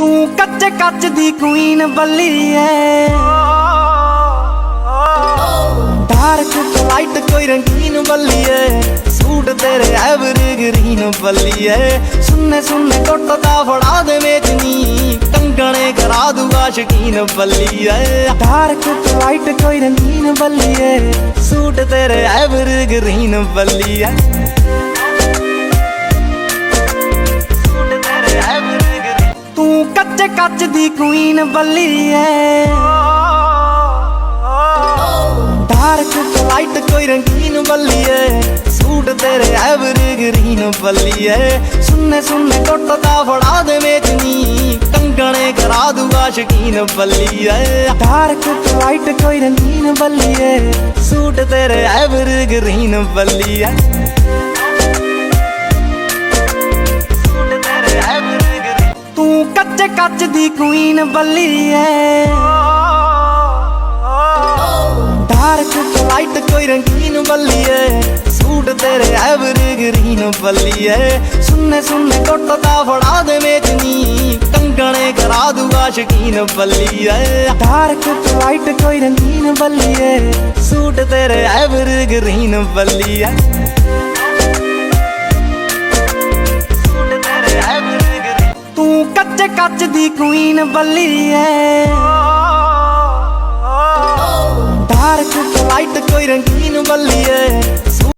तू कच्चे कच दी क्वीन बल्ली है, डार्क तो लाइट कोई रंगीन बल्ली है। सूट तेरे एवरग्रीन बल्ली है। सुनने सुनने टुटदा फड़ा दे मेचनी, कंगने करा दूंगा शकीन बल्ली है। डार्क तो लाइट कोई रंगीन बल्ली है। सूट तेरे एवरग्रीन बल्ली है। तू कच्चे कच दी क्वीन बल्ली है, डार्क तो लाइट कोई रंगीन बल्ली है। सूट तेरे एवरग्रीन बल्ली है। सुनने सुनने टुटदा फड़ा दे मेचनी, कंगने करा दूंगा शकीन बल्ली है। डार्क तो लाइट कोई रंगीन बल्ली है। सूट तेरे एवरग्रीन बल्ली है। तू कच्चे कच दी क्वीन बल्ली है, डार्क तो लाइट कोई रंगीन बल्ली है। सूट तेरे एवरग्रीन बल्ली है। सुनने सुनने टुटदा फड़ा दे मेचनी, कंगने करा दूंगा शकीन बल्ली है। डार्क तो लाइट कोई रंगीन बल्ली है। सूट तेरे एवरग्रीन बल्ली है। तू कच्चे कच दी क्वीन बल्ली है, डार्क तो लाइट कोई रंगीन बल्ली है।